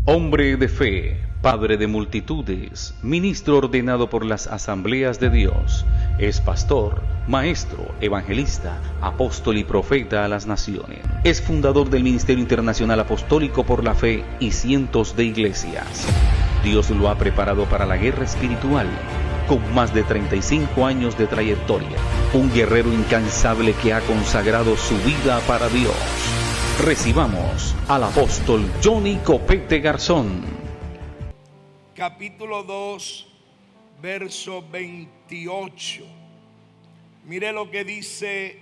Hombre de fe, padre de multitudes, ministro ordenado por las asambleas de Dios, es pastor, maestro, evangelista, apóstol y profeta a las naciones. Es fundador del Ministerio Internacional Apostólico por la Fe y cientos de iglesias. Dios lo ha preparado para la guerra espiritual, con más de 35 años de trayectoria. Un guerrero incansable que ha consagrado su vida para Dios. Recibamos al apóstol Johnny Copete Garzón. Capítulo 2, verso 28. Mire lo que dice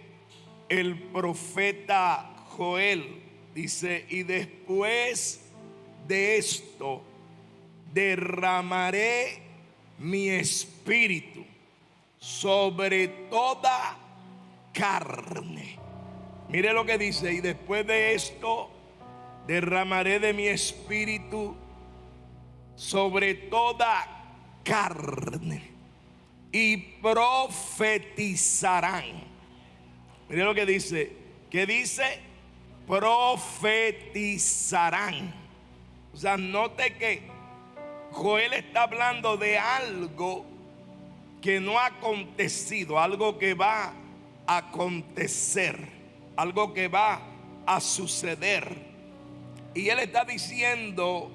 el profeta Joel. Dice: y después de esto derramaré mi espíritu sobre toda carne. Mire lo que dice: y después de esto derramaré de mi espíritu sobre toda carne y profetizarán. Mire lo que dice. ¿Qué dice? Profetizarán. O sea, note que Joel está hablando de algo que no ha acontecido, algo que va a acontecer, algo que va a suceder. Y él está diciendo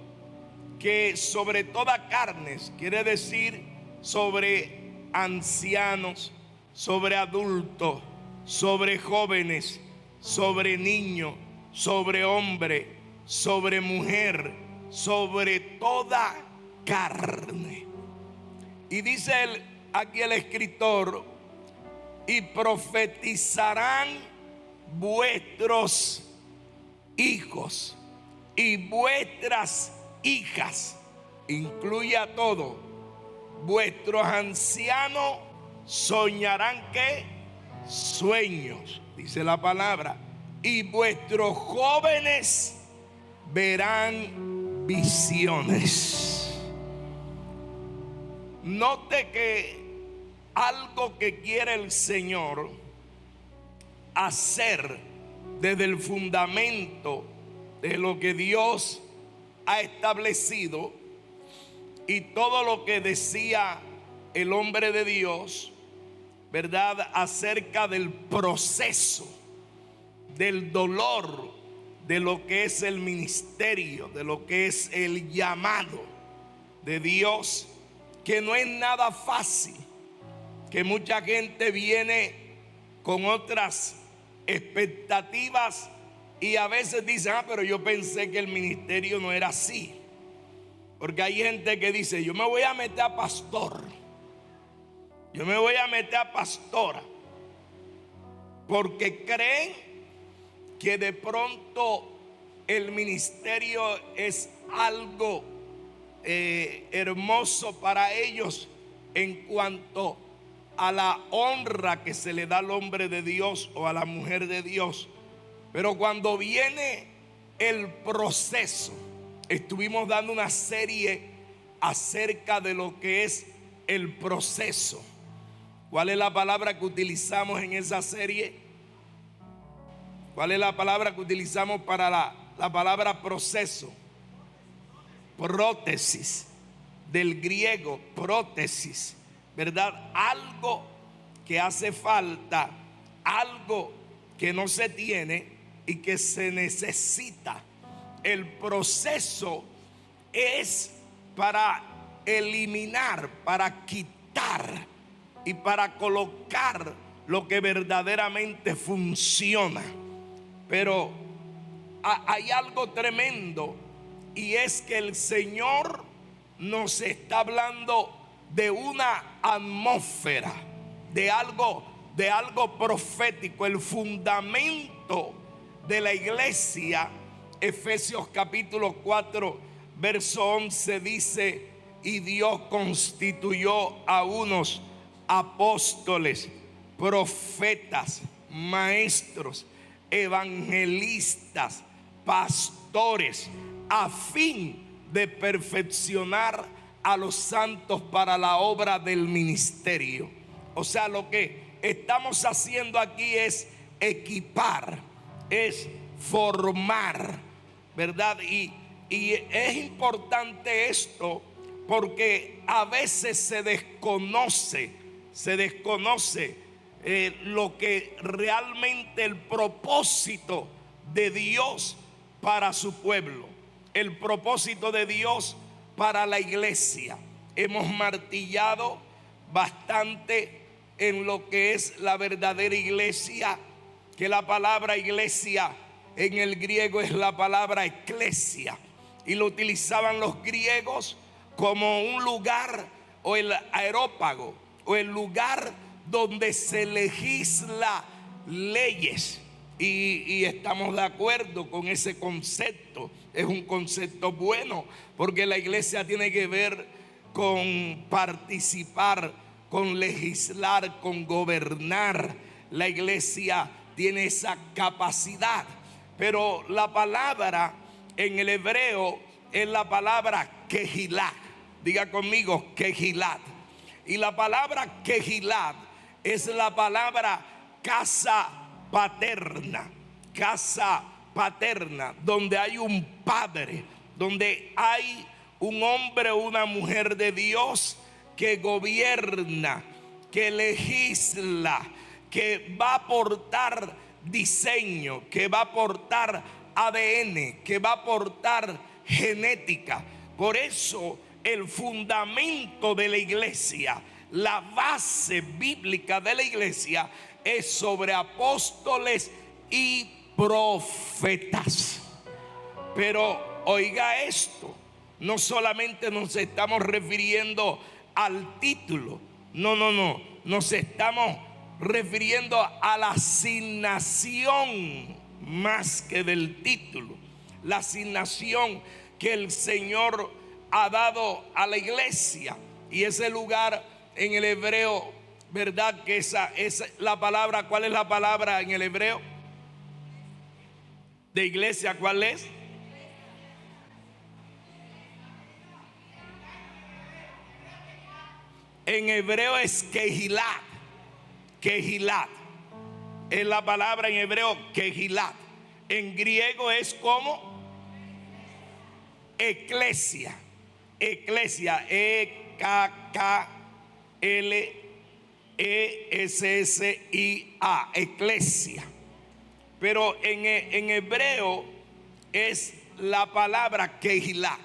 que sobre toda carne, quiere decir sobre ancianos, sobre adultos, sobre jóvenes, sobre niños, sobre hombre, sobre mujer, sobre toda carne. Y dice aquí el escritor: y profetizarán vuestros hijos y vuestras hijas. Incluye a todo. Vuestros ancianos soñarán ¿qué? Sueños, dice la palabra. Y vuestros jóvenes verán visiones. Note que algo que quiere el Señor hacer desde el fundamento de lo que Dios ha establecido y todo lo que decía el hombre de Dios, ¿verdad?, acerca del proceso, del dolor, de lo que es el ministerio, de lo que es el llamado de Dios, que no es nada fácil, que mucha gente viene con otras expectativas y a veces dice: pero yo pensé que el ministerio no era así. Porque hay gente que dice: yo me voy a meter a pastor, yo me voy a meter a pastora, porque creen que de pronto el ministerio es algo hermoso para ellos en cuanto a la honra que se le da al hombre de Dios o a la mujer de Dios. Pero cuando viene el proceso, estuvimos dando una serie acerca de lo que es el proceso. ¿Cuál es la palabra que utilizamos en esa serie? ¿Cuál es la palabra que utilizamos para la palabra proceso? Prótesis, del griego prótesis, ¿verdad? Algo que hace falta, algo que no se tiene y que se necesita. El proceso es para eliminar, para quitar y para colocar lo que verdaderamente funciona. Pero hay algo tremendo, y es que el Señor nos está hablando de una atmósfera, de algo profético. El fundamento de la iglesia, Efesios capítulo 4 verso 11 dice: y Dios constituyó a unos apóstoles, profetas, maestros, evangelistas, pastores, a fin de perfeccionar a los santos para la obra del ministerio. O sea, lo que estamos haciendo aquí es equipar, es formar, ¿verdad? Y Y es importante esto porque a veces se desconoce lo que realmente el propósito de Dios para su pueblo, el propósito de Dios para la iglesia. Hemos martillado bastante en lo que es la verdadera iglesia, que la palabra iglesia en el griego es la palabra eclesia, y lo utilizaban los griegos como un lugar, o el aerópago, o el lugar donde se legisla leyes. Y estamos de acuerdo con ese concepto. Es un concepto bueno, porque la iglesia tiene que ver con participar, con legislar, con gobernar. La iglesia tiene esa capacidad. Pero la palabra en el hebreo es la palabra kehilat. Diga conmigo, kehilat. Y la palabra kehilat es la palabra casa paterna. Casa paterna, donde hay un padre, donde hay un hombre o una mujer de Dios que gobierna, que legisla, que va a aportar diseño, que va a aportar ADN, que va a aportar genética. Por eso el fundamento de la iglesia, la base bíblica de la iglesia es sobre apóstoles y profetas. Pero oiga esto, no solamente nos estamos refiriendo al título, no, nos estamos refiriendo a la asignación más que del título, la asignación que el Señor ha dado a la iglesia. Y ese lugar en el hebreo, ¿verdad? Que esa es la palabra. ¿Cuál es la palabra en el hebreo de iglesia? ¿Cuál es? En hebreo es kehilat. Kehilat es la palabra en hebreo, kehilat. En griego es como eclesia. Eclesia, E-K-K-L-E-S-S-I-A, eclesia. Pero en hebreo es la palabra kehilat.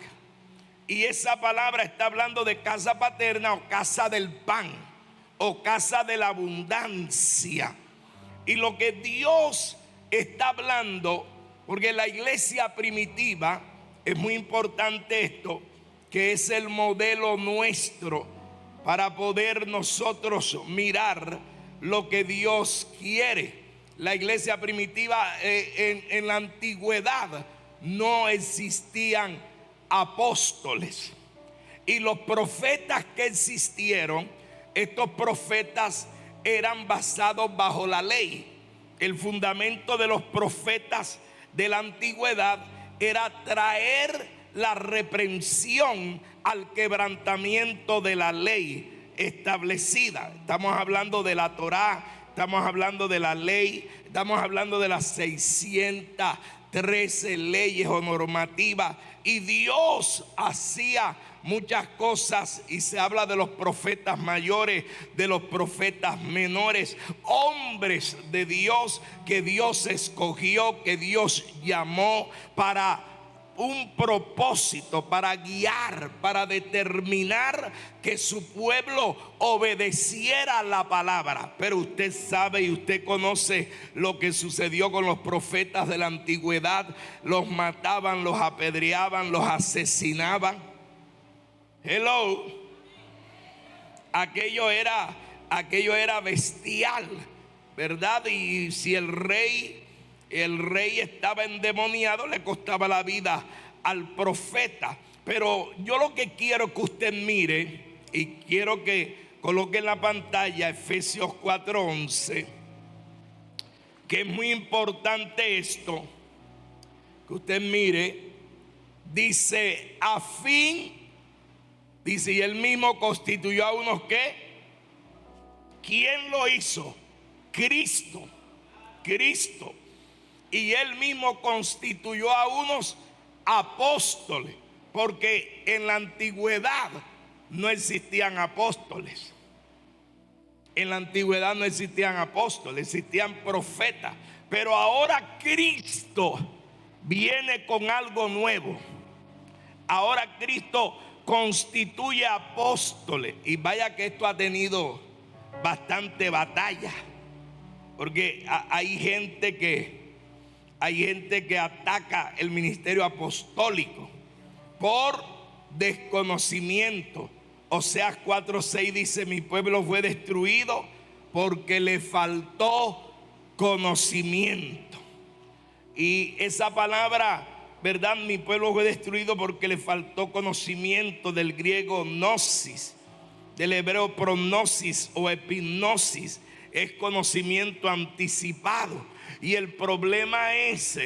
Y esa palabra está hablando de casa paterna o casa del pan o casa de la abundancia. Y lo que Dios está hablando, porque la iglesia primitiva, es muy importante esto, que es el modelo nuestro para poder nosotros mirar lo que Dios quiere. La iglesia primitiva en la antigüedad no existían apóstoles, y los profetas que existieron, estos profetas eran basados bajo la ley. El fundamento de los profetas de la antigüedad era traer la reprensión al quebrantamiento de la ley establecida. Estamos hablando de la Torá, estamos hablando de la ley, estamos hablando de las 613 leyes o normativas. Y Dios hacía muchas cosas, y se habla de los profetas mayores, de los profetas menores, hombres de Dios que Dios escogió, que Dios llamó para un propósito, para guiar, para determinar que su pueblo obedeciera la palabra. Pero usted sabe y usted conoce lo que sucedió con los profetas de la antigüedad. Los mataban, los apedreaban, los asesinaban. Hello. Aquello era bestial, ¿verdad? Y si el rey estaba endemoniado, le costaba la vida al profeta. Pero yo lo que quiero que usted mire, y quiero que coloque en la pantalla Efesios 4:11, que es muy importante esto, que usted mire. Dice, a fin, dice, y él mismo constituyó a unos que, ¿quién lo hizo? Cristo. Y él mismo constituyó a unos apóstoles, porque en la antigüedad no existían apóstoles. En la antigüedad no existían apóstoles, existían profetas. Pero ahora Cristo viene con algo nuevo. Ahora Cristo constituye apóstoles. Y vaya que esto ha tenido bastante batalla, porque hay gente que ataca el ministerio apostólico por desconocimiento. Oseas 4:6 dice: mi pueblo fue destruido porque le faltó conocimiento. Y esa palabra, ¿verdad? Mi pueblo fue destruido porque le faltó conocimiento, del griego gnosis, del hebreo prognosis o epignosis, es conocimiento anticipado. Y el problema es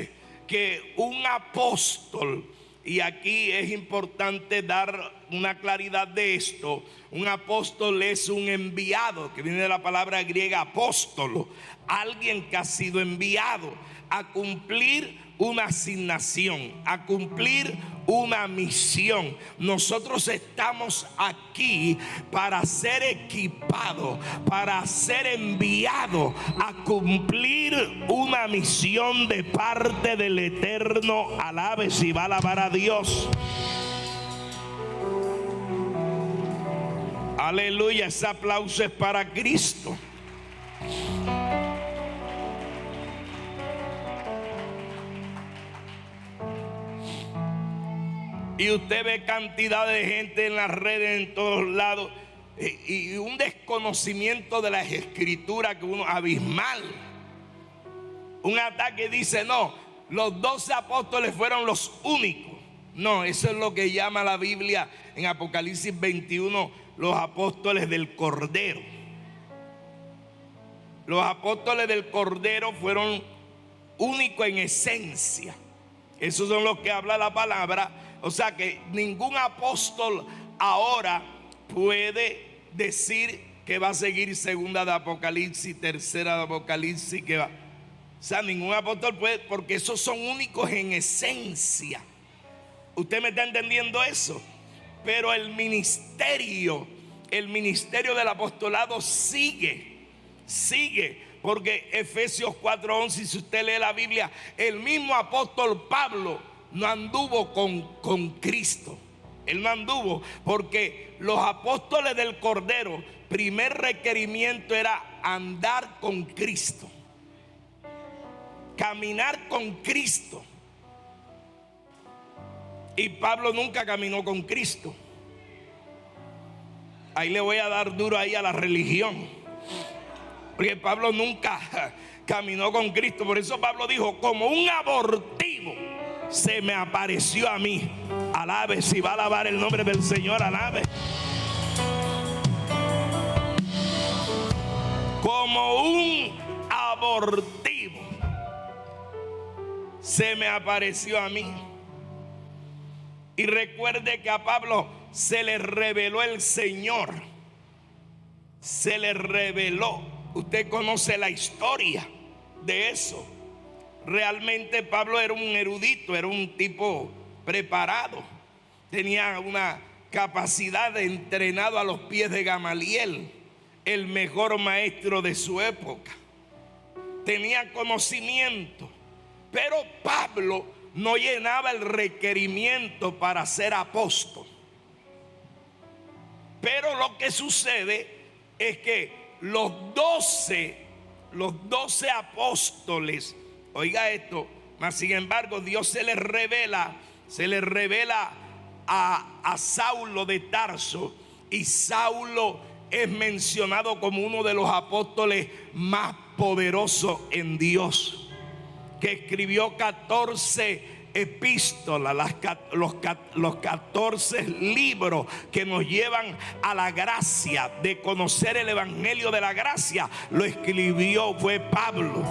que un apóstol, y aquí es importante dar una claridad de esto, un apóstol es un enviado, que viene de la palabra griega apóstolo, alguien que ha sido enviado a cumplir una asignación, a cumplir una misión. Nosotros estamos aquí para ser equipados, para ser enviados a cumplir una misión de parte del Eterno. Alabe si va a alabar a Dios. Aleluya, ese aplauso es para Cristo. Y usted ve cantidad de gente en las redes, en todos lados, y un desconocimiento de las escrituras que uno abismal. Un ataque dice: no, los 12 apóstoles fueron los únicos. No, eso es lo que llama la Biblia en Apocalipsis 21 los apóstoles del Cordero. Los apóstoles del Cordero fueron únicos en esencia. Esos son los que habla la palabra. O sea que ningún apóstol ahora puede decir que va a seguir segunda de Apocalipsis, tercera de Apocalipsis, que va. O sea, ningún apóstol puede, porque esos son únicos en esencia. ¿Usted me está entendiendo eso? Pero el ministerio del apostolado sigue, porque Efesios 4:11, si usted lee la Biblia, el mismo apóstol Pablo no anduvo con Cristo. Él no anduvo, porque los apóstoles del Cordero, primer requerimiento era andar con Cristo, caminar con Cristo. Y Pablo nunca caminó con Cristo. Ahí le voy a dar duro ahí a la religión, porque Pablo nunca caminó con Cristo. Por eso Pablo dijo: como un abortivo se me apareció a mí. Alabe, si va a alabar el nombre del Señor, alabe. Como un abortivo se me apareció a mí. Y recuerde que a Pablo se le reveló el Señor. Se le reveló. Usted conoce la historia de eso. Realmente Pablo era un erudito, era un tipo preparado. Tenía una capacidad de entrenado a los pies de Gamaliel, el mejor maestro de su época. Tenía conocimiento. Pero Pablo no llenaba el requerimiento para ser apóstol. Pero lo que sucede es que los 12 apóstoles, oiga esto, mas sin embargo Dios se les revela a Saulo de Tarso, y Saulo es mencionado como uno de los apóstoles más poderosos en Dios, que escribió 14 epístolas, los 14 libros que nos llevan a la gracia, de conocer el evangelio de la gracia. Lo escribió fue Pablo.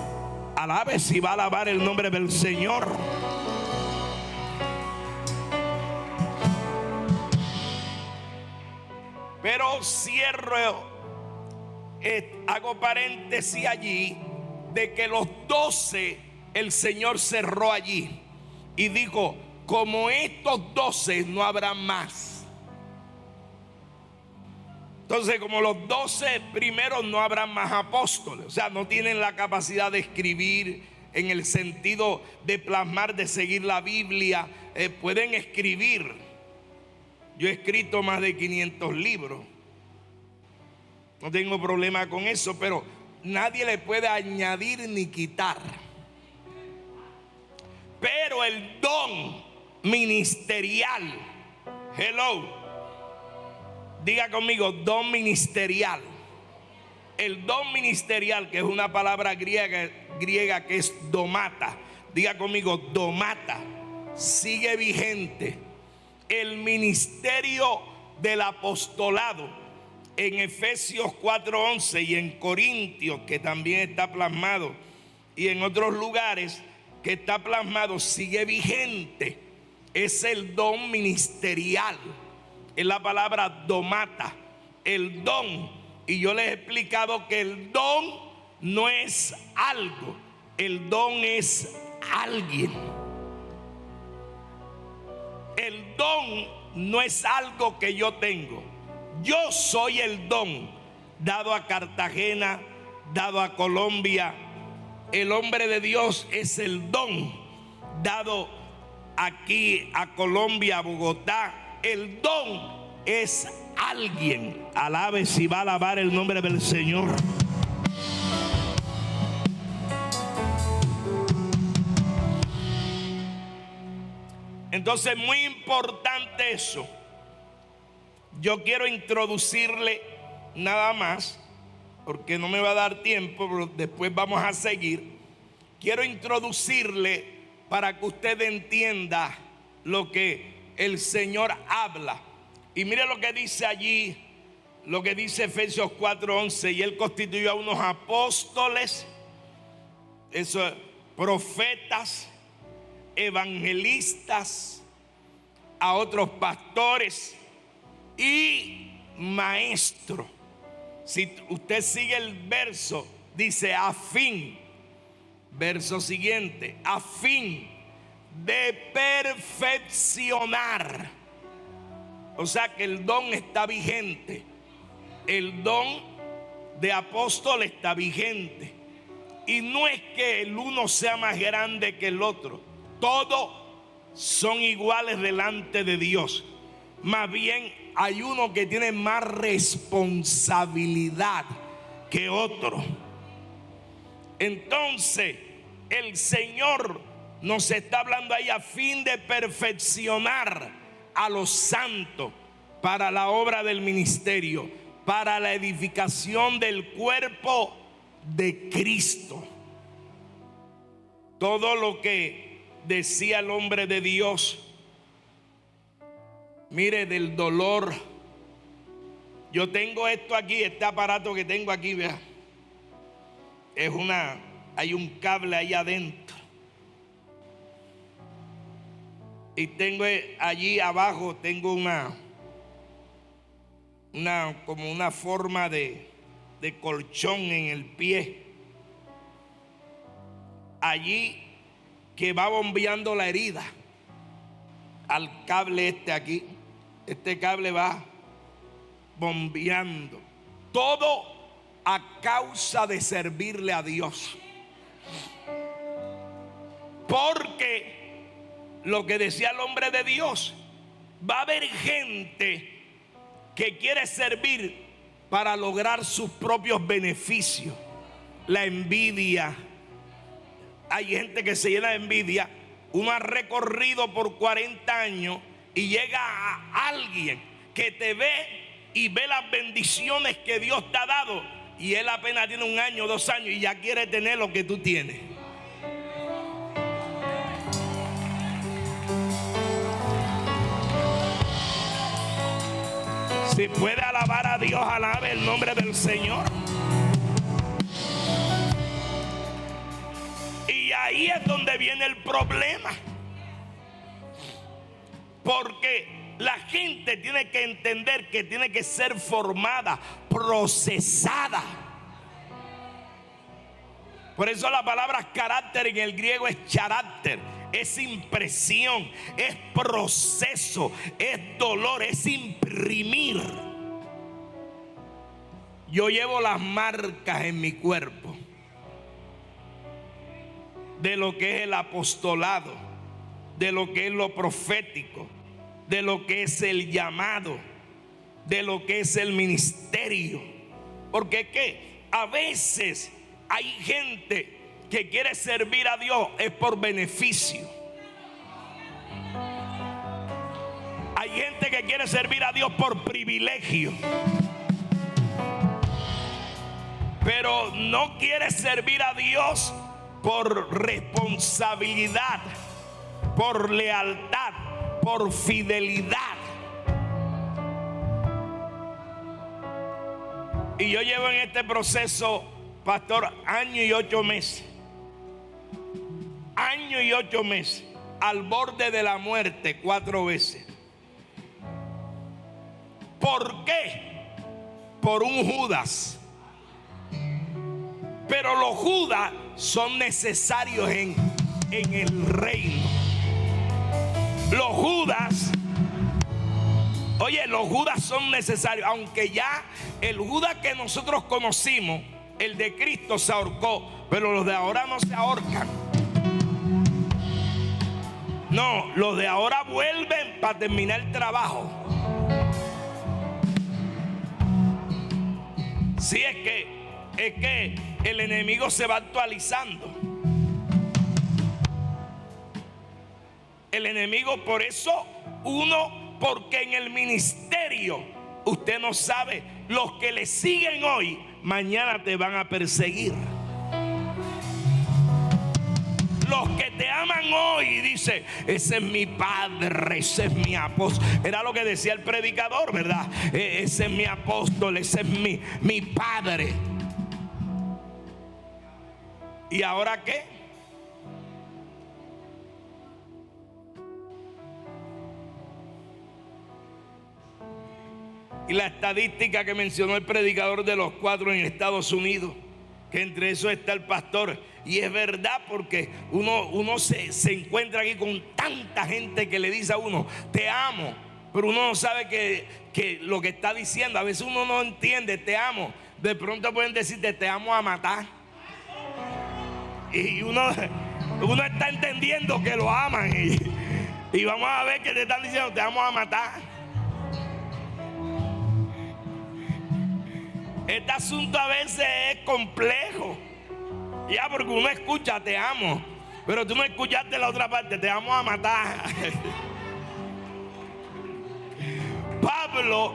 Alabe si va a alabar el nombre del Señor. Pero hago paréntesis allí, de que los 12 el Señor cerró allí y dijo: como estos 12 no habrá más. Entonces, como los 12 primeros no habrán más apóstoles, o sea, no tienen la capacidad de escribir en el sentido de plasmar, de seguir la Biblia. Pueden escribir. Yo he escrito más de 500 libros. No tengo problema con eso, pero nadie le puede añadir ni quitar. Pero el don ministerial, hello, diga conmigo, don ministerial. El don ministerial, que es una palabra griega que es domata. Diga conmigo, domata. Sigue vigente. El ministerio del apostolado en Efesios 4:11 y en Corintios, que también está plasmado, y en otros lugares que está plasmado, sigue vigente. Es el don ministerial. Es la palabra domata, el don. Y yo les he explicado que el don no es algo, el don es alguien. El don no es algo que yo tengo. Yo soy el don dado a Cartagena, dado a Colombia. El hombre de Dios es el don dado aquí a Colombia, a Bogotá. El don es alguien. Alabe si va a alabar el nombre del Señor. Entonces, muy importante eso. Yo quiero introducirle nada más, porque no me va a dar tiempo, pero después vamos a seguir. Quiero introducirle para que usted entienda lo que el Señor habla. Y mire lo que dice allí, lo que dice Efesios 4:11. Y Él constituyó a unos apóstoles, profetas, evangelistas, a otros pastores y maestros. Si usted sigue el verso, dice a fin, verso siguiente, a fin de perfeccionar. O sea que el don está vigente. El don de apóstol está vigente. Y no es que el uno sea más grande que el otro. Todos son iguales delante de Dios. Más bien hay uno que tiene más responsabilidad que otro. Entonces el Señor nos está hablando ahí a fin de perfeccionar a los santos para la obra del ministerio, para la edificación del cuerpo de Cristo. Todo lo que decía el hombre de Dios, mire, del dolor. Yo tengo esto aquí, este aparato que tengo aquí, vea, hay un cable ahí adentro. Y tengo allí abajo, tengo como una forma de colchón en el pie. Allí que va bombeando la herida al cable este aquí. Este cable va bombeando. Todo a causa de servirle a Dios. Porque lo que decía el hombre de Dios, va a haber gente que quiere servir para lograr sus propios beneficios. La envidia. Hay gente que se llena de envidia. Uno ha recorrido por 40 años y llega a alguien que te ve y ve las bendiciones que Dios te ha dado, y él apenas tiene 1 año, 2 años y ya quiere tener lo que tú tienes. Si puede alabar a Dios, alabe el nombre del Señor. Y ahí es donde viene el problema. Porque la gente tiene que entender que tiene que ser formada, procesada. Por eso la palabra carácter en el griego es charácter. Es impresión, es proceso, es dolor, es imprimir. Yo llevo las marcas en mi cuerpo de lo que es el apostolado, de lo que es lo profético, de lo que es el llamado, de lo que es el ministerio. Porque ¿qué? A veces hay gente que quiere servir a Dios es por beneficio. Hay gente que quiere servir a Dios por privilegio, pero no quiere servir a Dios por responsabilidad, por lealtad, por fidelidad. Y yo llevo en este proceso, pastor, año y 8 meses. Año y 8 meses. Al borde de la muerte 4 veces. ¿Por qué? Por un Judas. Pero los Judas son necesarios en el reino. Los Judas, oye, los Judas son necesarios. Aunque ya el Judas que nosotros conocimos, el de Cristo, se ahorcó, pero los de ahora no se ahorcan. No, los de ahora vuelven para terminar el trabajo. Sí, es que el enemigo se va actualizando. El enemigo, por eso porque en el ministerio usted no sabe, los que le siguen hoy, mañana te van a perseguir. Los que te aman hoy, dice, ese es mi padre, ese es mi apóstol. Era lo que decía el predicador, ¿verdad? Ese es mi apóstol, ese es mi padre. ¿Y ahora qué? Y la estadística que mencionó el predicador de los 4 en Estados Unidos, que entre eso está el pastor. Y es verdad, porque uno se encuentra aquí con tanta gente que le dice a uno, te amo, pero uno no sabe que lo que está diciendo, a veces uno no entiende, te amo. De pronto pueden decirte, te amo a matar. Y uno está entendiendo que lo aman. Y vamos a ver que te están diciendo, te vamos a matar. Este asunto a veces es complejo. Ya, porque uno escucha, te amo, pero tú no escuchaste la otra parte, te vamos a matar. Pablo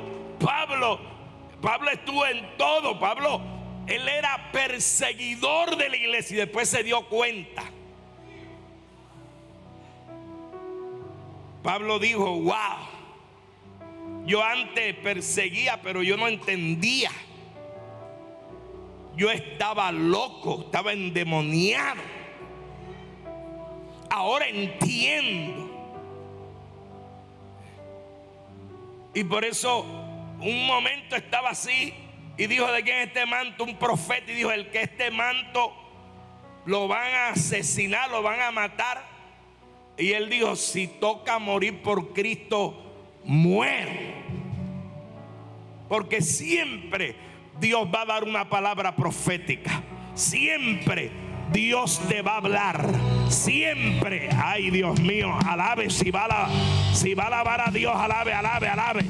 estuvo en todo. Pablo, él era perseguidor de la iglesia y después se dio cuenta. Pablo dijo, wow, yo antes perseguía, pero yo no entendía. Yo estaba loco, estaba endemoniado. Ahora entiendo. Y por eso un momento estaba así y dijo, ¿de quién es este manto? Un profeta, y dijo, el que este manto lo van a asesinar, lo van a matar. Y él dijo, si toca morir por Cristo, muero. Porque siempre Dios va a dar una palabra profética. Siempre Dios te va a hablar. Siempre. Ay, Dios mío, alabe. Si va a alabar a Dios, alabe.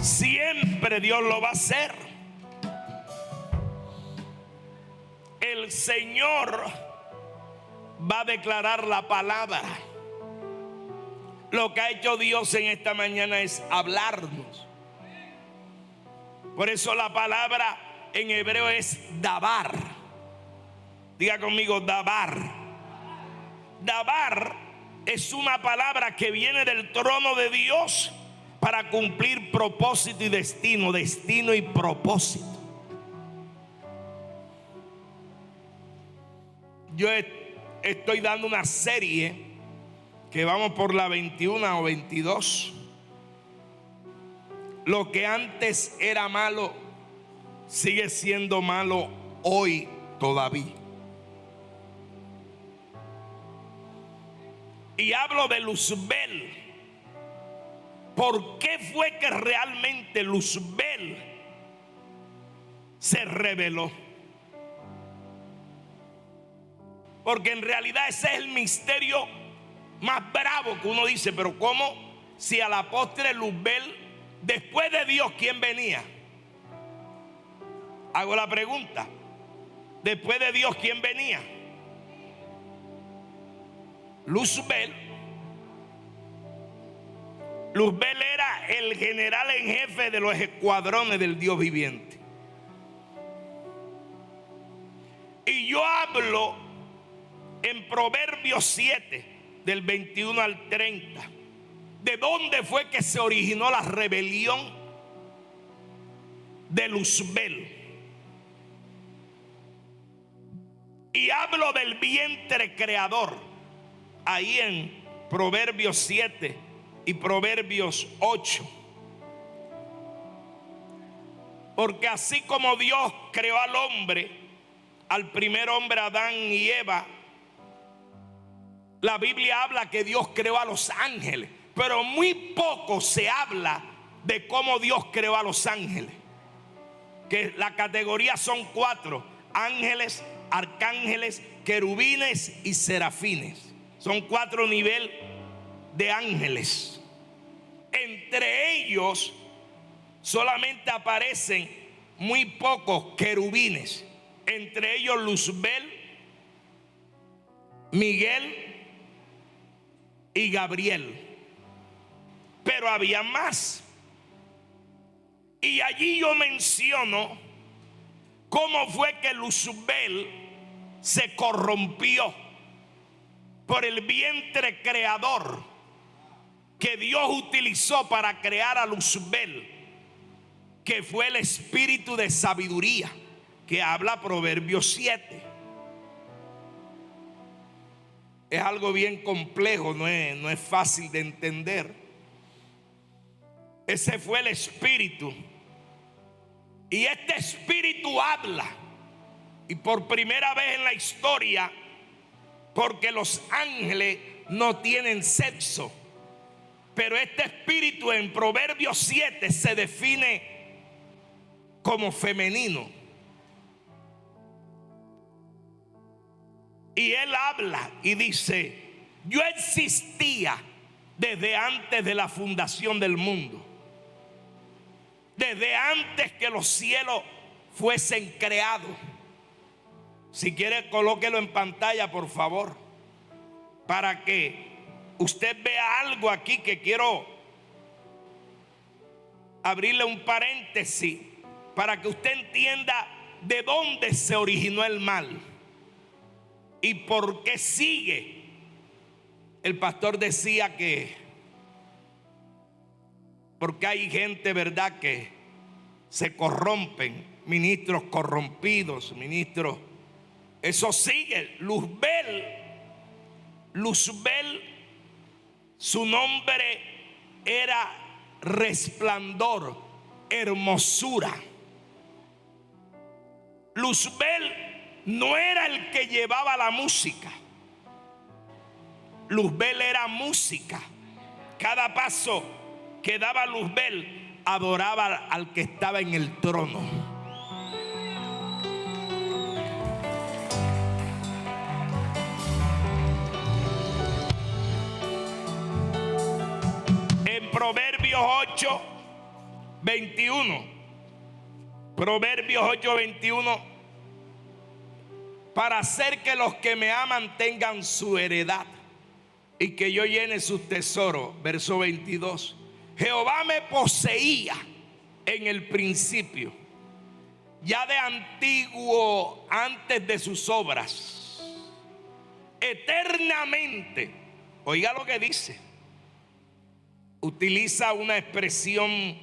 Siempre Dios lo va a hacer. El Señor va a declarar la palabra. Lo que ha hecho Dios en esta mañana es hablarnos. Por eso la palabra en hebreo es dabar. Diga conmigo, dabar. Dabar es una palabra que viene del trono de Dios para cumplir propósito y destino. Destino y propósito. Yo estoy dando una serie que vamos por la 21 o 22. lo que antes era malo sigue siendo malo hoy todavía. Y hablo de Luzbel. ¿Por qué fue que realmente Luzbel se rebeló? Porque en realidad ese es el misterio más bravo que uno dice. Pero ¿cómo? Si a la postre Luzbel, después de Dios, ¿quién venía? Hago la pregunta. Después de Dios, ¿quién venía? Luzbel. Luzbel era el general en jefe de los escuadrones del Dios viviente. Y yo hablo en Proverbios 7, del 21 al 30, de dónde fue que se originó la rebelión de Luzbel. Y hablo del vientre creador, ahí en Proverbios 7 y Proverbios 8. Porque así como Dios creó al hombre, al primer hombre Adán y Eva, la Biblia habla que Dios creó a los ángeles, pero muy poco se habla de cómo Dios creó a los ángeles. Que la categoría son 4: ángeles, arcángeles, querubines y serafines. Son 4 niveles de ángeles. Entre ellos solamente aparecen muy pocos querubines. Entre ellos Luzbel, Miguel y Gabriel. Pero había más. Y allí yo menciono cómo fue que Luzbel se corrompió por el vientre creador que Dios utilizó para crear a Luzbel, que fue el espíritu de sabiduría que habla Proverbios 7. Es algo bien complejo, no es fácil de entender. Ese fue el espíritu. Y este espíritu habla. Y por primera vez en la historia, porque los ángeles no tienen sexo, pero este espíritu en Proverbios 7 se define como femenino. Y él habla y dice: yo existía desde antes de la fundación del mundo, desde antes que los cielos fuesen creados. Si quiere, colóquelo en pantalla, por favor, para que usted vea algo aquí que quiero abrirle un paréntesis, para que usted entienda de dónde se originó el mal y por qué sigue. El pastor decía que porque hay gente, ¿verdad?, que se corrompen, ministros corrompidos, ministros. Eso sigue. Luzbel, su nombre era resplandor, hermosura. Luzbel no era el que llevaba la música. Luzbel era música. Cada paso que daba Luzbel adoraba al que estaba en el trono. En Proverbios 8, 21. Proverbios 8, 21. Para hacer que los que me aman tengan su heredad y que yo llene sus tesoros. Verso 22. Jehová me poseía en el principio, ya de antiguo, antes de sus obras, eternamente. Oiga lo que dice. Utiliza una expresión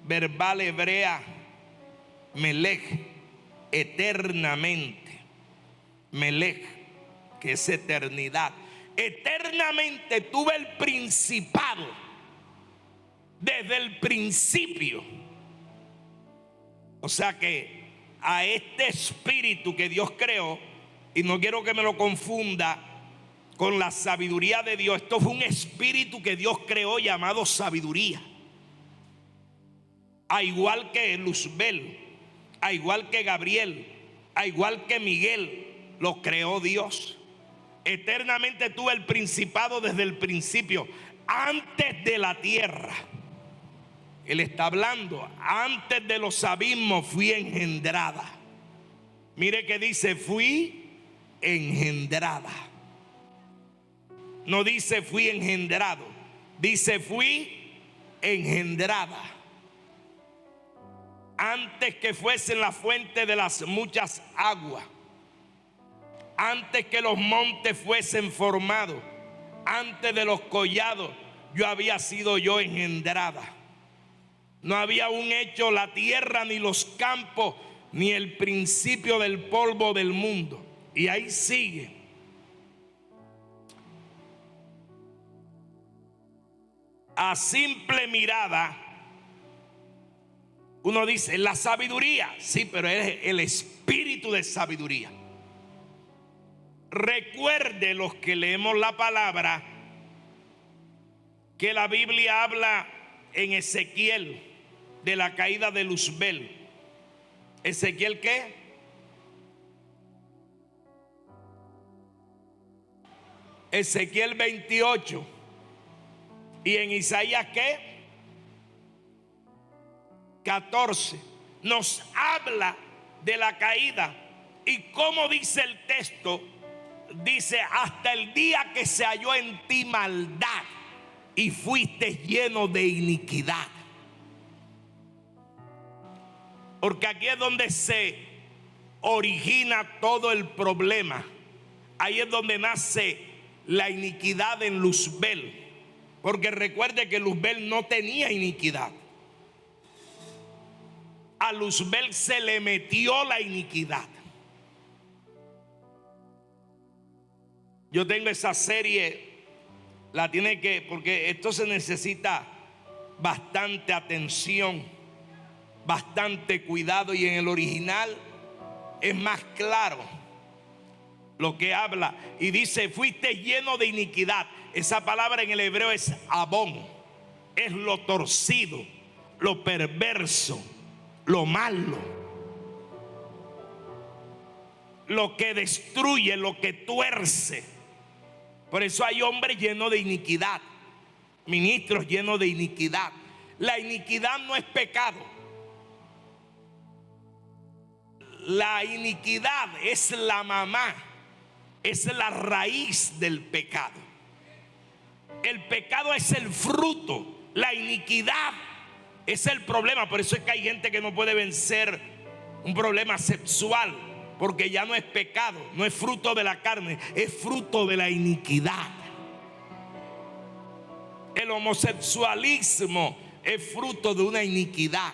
verbal hebrea, melech, eternamente. Melech, que es eternidad. Eternamente tuve el principado desde el principio. O sea que a este espíritu que Dios creó, y no quiero que me lo confunda con la sabiduría de Dios, esto fue un espíritu que Dios creó llamado sabiduría. A igual que Luzbel, a igual que Gabriel, a igual que Miguel, lo creó Dios. Eternamente tuve el principado desde el principio, antes de la tierra. Él está hablando, antes de los abismos fui engendrada. Mire que dice, fui engendrada. No dice fui engendrado, dice fui engendrada. Antes que fuesen la fuente de las muchas aguas, antes que los montes fuesen formados, antes de los collados, yo había sido yo engendrada. No había aún hecho la tierra, ni los campos, ni el principio del polvo del mundo. Y ahí sigue. A simple mirada, uno dice, la sabiduría, sí, pero es el espíritu de sabiduría. Recuerde los que leemos la palabra, que la Biblia habla en Ezequiel de la caída de Luzbel. ¿Ezequiel qué? Ezequiel 28. ¿Y en Isaías qué? 14. Nos habla de la caída. ¿Y cómo dice el texto? Dice, hasta el día que se halló en ti maldad y fuiste lleno de iniquidad. Porque aquí es donde se origina todo el problema. Ahí es donde nace la iniquidad en Luzbel. Porque recuerde que Luzbel no tenía iniquidad. A Luzbel se le metió la iniquidad. Yo tengo esa serie, la tiene que, porque esto se necesita bastante atención, bastante cuidado, y en el original es más claro lo que habla. Y dice, fuiste lleno de iniquidad. Esa palabra en el hebreo es abón, es lo torcido, lo perverso, lo malo, lo que destruye, lo que tuerce. Por eso hay hombres llenos de iniquidad, ministros llenos de iniquidad. La iniquidad no es pecado. La iniquidad es la mamá, es la raíz del pecado. El pecado es el fruto, la iniquidad es el problema. Por eso es que hay gente que no puede vencer un problema sexual, porque ya no es pecado, no es fruto de la carne, es fruto de la iniquidad. El homosexualismo es fruto de una iniquidad.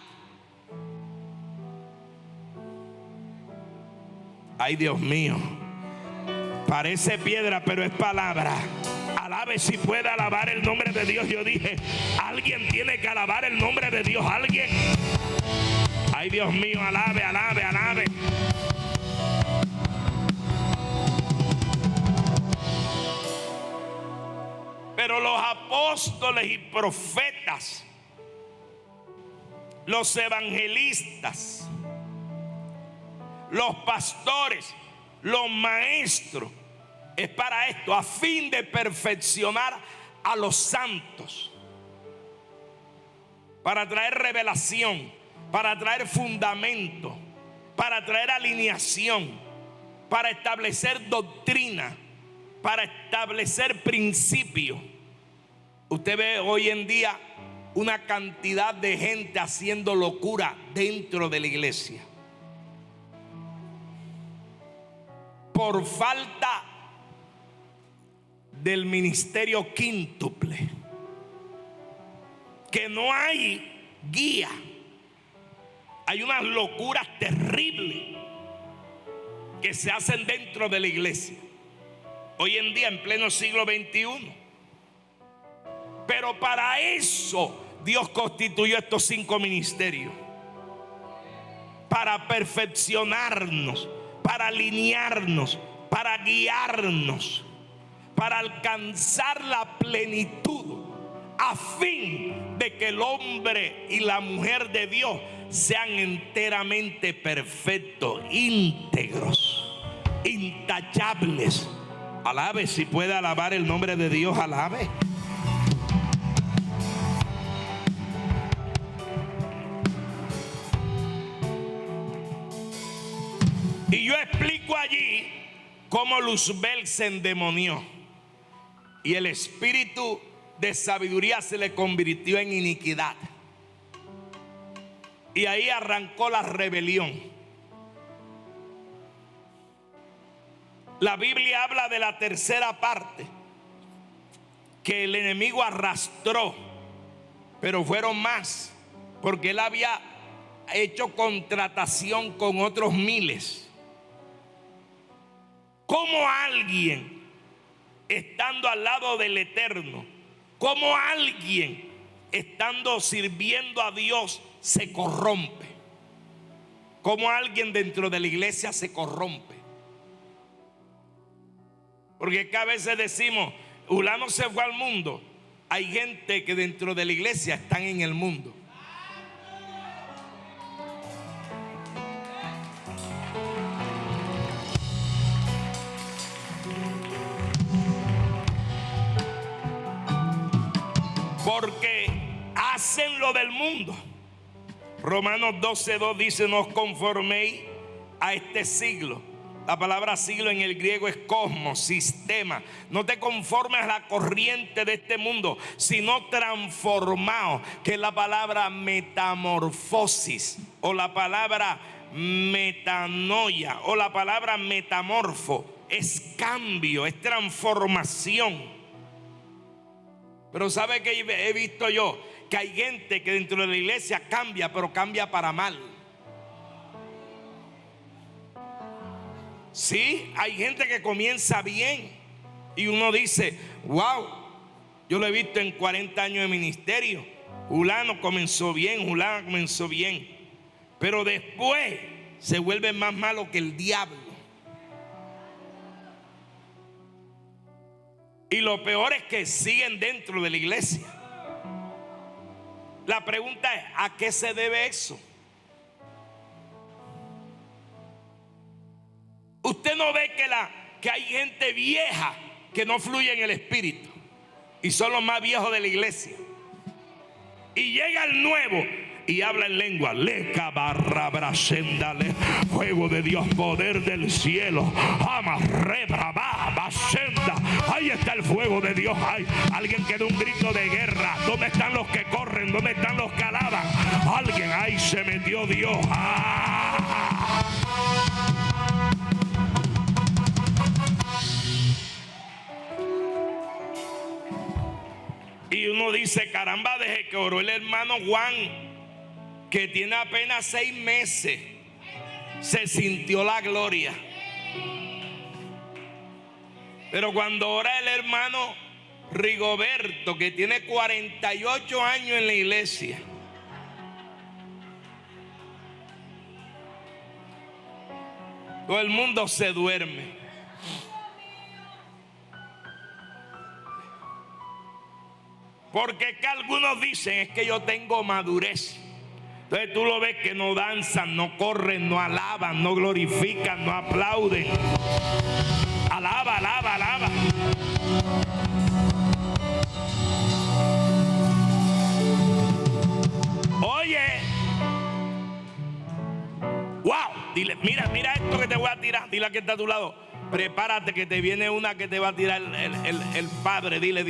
Ay, Dios mío, parece piedra, pero es palabra. Alabe si puede alabar el nombre de Dios. Yo dije, alguien tiene que alabar el nombre de Dios. Alguien. Ay, Dios mío, alabe, alabe, alabe. Pero los apóstoles y profetas, los evangelistas, los pastores, los maestros, es para esto, a fin de perfeccionar a los santos, para traer revelación, para traer fundamento, para traer alineación, para establecer doctrina, para establecer principios. Usted ve hoy en día una cantidad de gente haciendo locura dentro de la iglesia por falta del ministerio quíntuple, que no hay guía. Hay unas locuras terribles que se hacen dentro de la iglesia hoy en día, en pleno siglo XXI. Pero para eso Dios constituyó estos 5 ministerios para perfeccionarnos, para alinearnos, para guiarnos, para alcanzar la plenitud, a fin de que el hombre y la mujer de Dios sean enteramente perfectos, íntegros, intachables. Alabe, si puede alabar el nombre de Dios, alabe. Y yo explico allí cómo Luzbel se endemonió y el espíritu de sabiduría se le convirtió en iniquidad. Y ahí arrancó la rebelión. La Biblia habla de la tercera parte que el enemigo arrastró, pero fueron más, porque él había hecho contratación con otros miles. ¿Cómo alguien, estando al lado del Eterno, cómo alguien, estando sirviendo a Dios, se corrompe? ¿Cómo alguien dentro de la iglesia se corrompe? Porque es que a veces decimos, fulano se fue al mundo. Hay gente que dentro de la iglesia están en el mundo. Porque hacen lo del mundo. Romanos 12:2 dice: no os conforméis a este siglo. La palabra siglo en el griego es cosmos, sistema. No te conformes a la corriente de este mundo, sino transformado, que es la palabra metamorfosis, o la palabra metanoia, o la palabra metamorfo. Es cambio, es transformación. Pero ¿sabe qué he visto yo? Que hay gente que dentro de la iglesia cambia, pero cambia para mal. Sí, hay gente que comienza bien y uno dice: wow, yo lo he visto en 40 años de ministerio. Fulano comenzó bien, fulano comenzó bien, pero después se vuelve más malo que el diablo. Y lo peor es que siguen dentro de la iglesia. La pregunta es: ¿a qué se debe eso? Usted no ve que hay gente vieja que no fluye en el espíritu y son los más viejos de la iglesia. Y llega el nuevo y habla en lengua. Leca barra brasendale, fuego de Dios, poder del cielo. Ama rebra basenda. Ahí está el fuego de Dios. Hay alguien que da un grito de guerra. ¿Dónde están los que corren? ¿Dónde están los que alaban? Alguien ahí se metió Dios. Y uno dice: caramba, desde que oró el hermano Juan, que tiene apenas 6 meses, se sintió la gloria. Pero cuando ora el hermano Rigoberto, que tiene 48 años en la iglesia, todo el mundo se duerme. Porque que algunos dicen: es que yo tengo madurez. Entonces tú lo ves que no danzan, no corren, no alaban, no glorifican, no aplauden. Alaba, alaba, alaba. Oye, wow, dile: mira esto que te voy a tirar. Dile a que está a tu lado: prepárate que te viene una que te va a tirar el padre. Dile.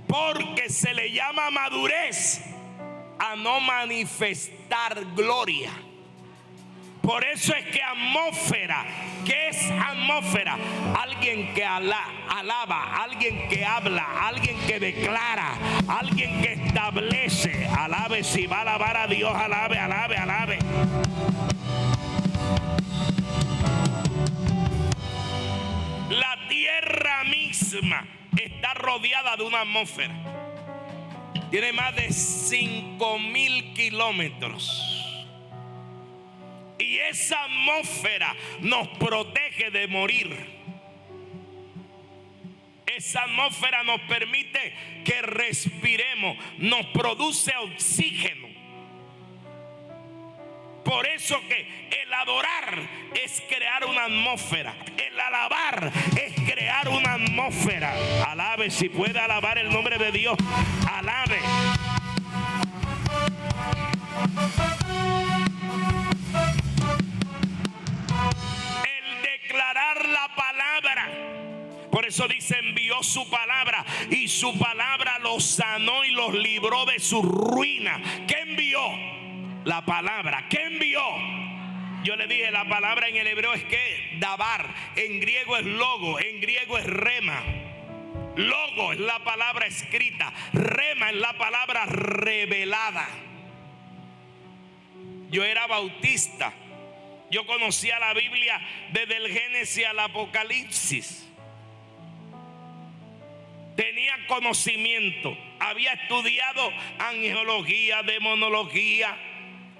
Porque se le llama madurez a no manifestar gloria. Por eso es que atmósfera, ¿qué es atmósfera? Alguien que alaba, alguien que habla, alguien que declara, alguien que establece. Alabe, si va a alabar a Dios, alabe, alabe, alabe. La tierra misma está rodeada de una atmósfera. Tiene más de 5.000 kilómetros. Y esa atmósfera nos protege de morir. Esa atmósfera nos permite que respiremos, nos produce oxígeno. Por eso que el adorar es crear una atmósfera. El alabar es crear una atmósfera. Alabe, si puede alabar el nombre de Dios. Alabe. El declarar la palabra. Por eso dice, envió su palabra y su palabra los sanó y los libró de su ruina. ¿Qué envió? La palabra. ¿Qué envió? Yo le dije, la palabra en el hebreo es que dabar, en griego es logo, en griego es rema. Logo es la palabra escrita, rema es la palabra revelada. Yo era bautista, yo conocía la Biblia desde el Génesis al Apocalipsis. Tenía conocimiento, había estudiado angelología, demonología,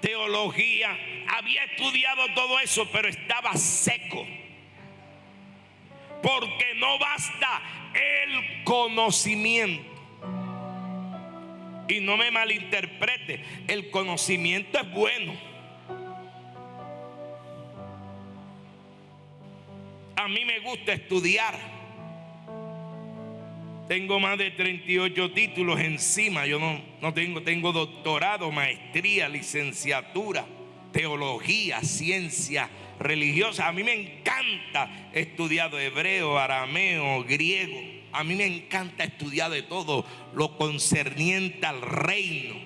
teología, había estudiado todo eso, pero estaba seco. Porque no basta el conocimiento. Y no me malinterprete, el conocimiento es bueno. A mí me gusta estudiar. Tengo más de 38 títulos encima. Yo no tengo doctorado, maestría, licenciatura, teología, ciencia religiosa. A mí me encanta estudiar hebreo, arameo, griego. A mí me encanta estudiar de todo lo concerniente al reino.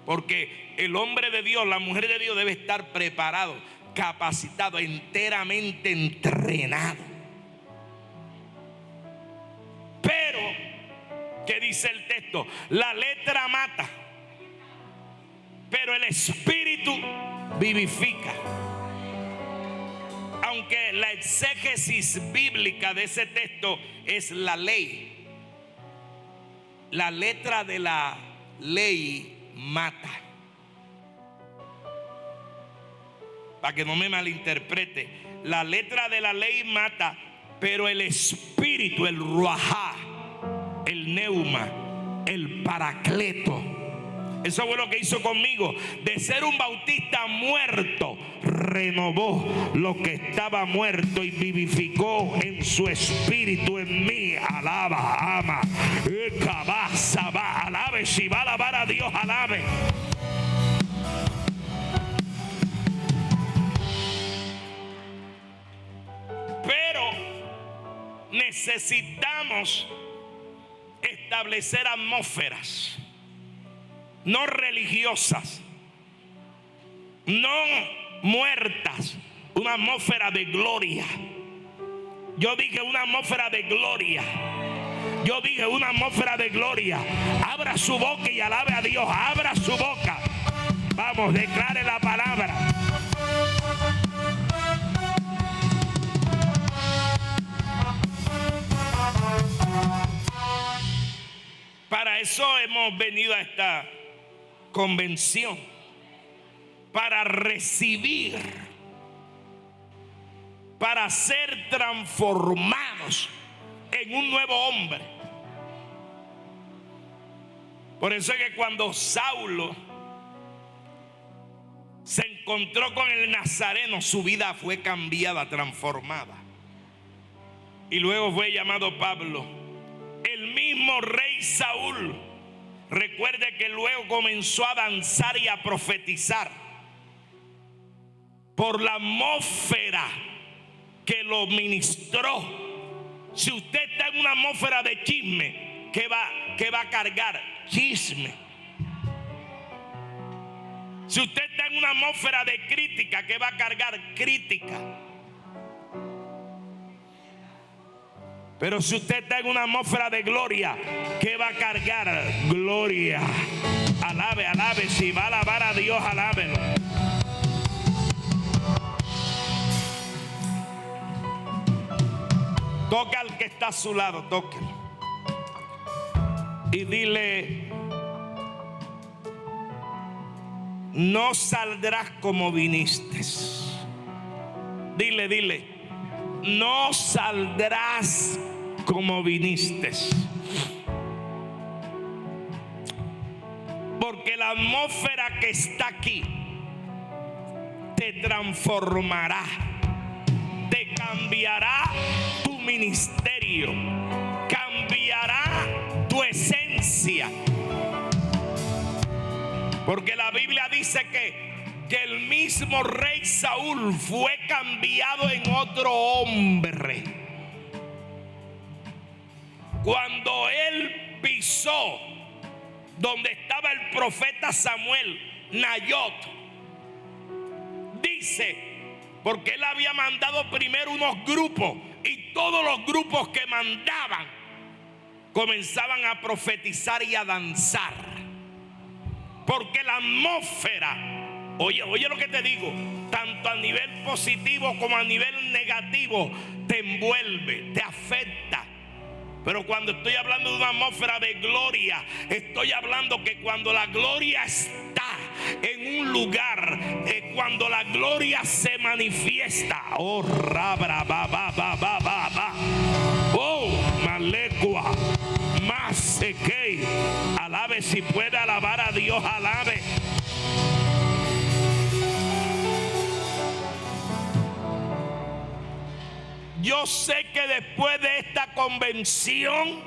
Porque el hombre de Dios, la mujer de Dios debe estar preparado, capacitado, enteramente entrenado. Pero, ¿qué dice el texto? La letra mata, pero el espíritu vivifica. Aunque la exégesis bíblica de ese texto es la ley. La letra de la ley mata. Para que no me malinterprete, la letra de la ley mata, pero el espíritu, el ruajá, el neuma, el paracleto, eso fue lo que hizo conmigo. De ser un bautista muerto, renovó lo que estaba muerto y vivificó en su espíritu en mí. Alaba, ama, alabe, si va a alabar a Dios, alabe. Necesitamos establecer atmósferas no religiosas, no muertas, una atmósfera de gloria. Yo dije una atmósfera de gloria. Yo dije una atmósfera de gloria. Abra su boca y alabe a Dios. Abra su boca. Vamos, declare la palabra. Para eso hemos venido a esta convención, para recibir, para ser transformados en un nuevo hombre. Por eso es que cuando Saulo se encontró con el Nazareno, su vida fue cambiada, transformada. Y luego fue llamado Pablo. El mismo rey Saúl, recuerde que luego comenzó a danzar y a profetizar por la atmósfera que lo ministró. Si usted está en una atmósfera de chisme, ¿qué va a cargar? Chisme. Si usted está en una atmósfera de crítica, ¿qué va a cargar? Crítica. Pero si usted está en una atmósfera de gloria, ¿qué va a cargar? Gloria. Alabe, alabe. Si va a alabar a Dios, alábelo. Toca al que está a su lado, tóquelo. y dile: no saldrás como viniste. Dile: no saldrás como viniste. Porque la atmósfera que está aquí te transformará, te cambiará tu ministerio, cambiará tu esencia. Porque la Biblia dice que el mismo rey Saúl fue cambiado en otro hombre. Cuando él pisó donde estaba el profeta Samuel, Nayot, dice, porque él había mandado primero unos grupos, y todos los grupos que mandaban comenzaban a profetizar y a danzar. Porque la atmósfera, oye lo que te digo, tanto a nivel positivo como a nivel negativo, te envuelve, te afecta. Pero cuando estoy hablando de una atmósfera de gloria, estoy hablando que cuando la gloria está en un lugar, cuando la gloria se manifiesta, oh rabra ba ba ba ba ba ba, oh malecua, más sequei, alabe si puede alabar a Dios, alabe. Yo sé que después de esta convención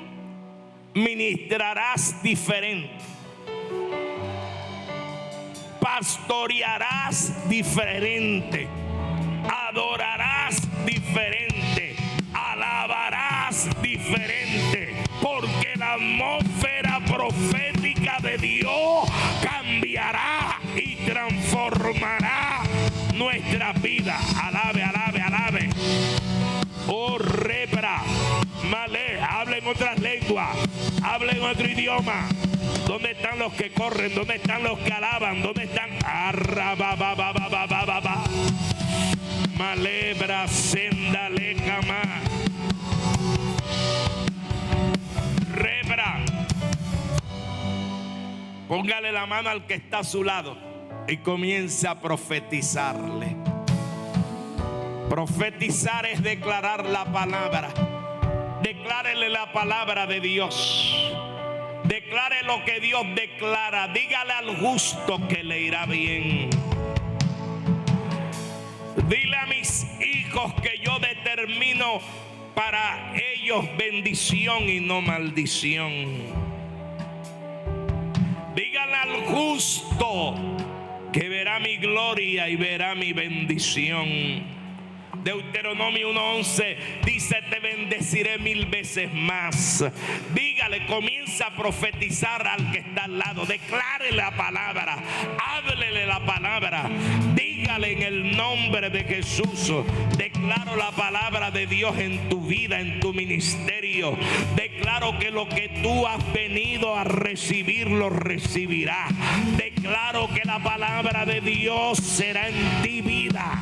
ministrarás diferente, pastorearás diferente, adorarás diferente, alabarás diferente, porque la atmósfera profética de Dios cambiará y transformará nuestra vida. Alabe, alabe, alabe. Oh rebra, malé, habla en otras lenguas, habla en otro idioma. ¿Dónde están los que corren? ¿Dónde están los que alaban? ¿Dónde están? Arrabababababababa. Malebra, senda, lecama. Rebra. Póngale la mano al que está a su lado y comience a profetizarle. Profetizar es declarar la palabra. Declárele la palabra de Dios. Declare lo que Dios declara. Dígale al justo que le irá bien. Dile a mis hijos que yo determino para ellos bendición y no maldición. Dígale al justo que verá mi gloria y verá mi bendición. Deuteronomio 1:11 dice: te bendeciré 1000 veces más. Dígale, comienza a profetizar al que está al lado. Declare la palabra, háblele la palabra. Dígale en el nombre de Jesús: declaro la palabra de Dios en tu vida, en tu ministerio. Declaro que lo que tú has venido a recibir, lo recibirás. Declaro que la palabra de Dios será en ti vida.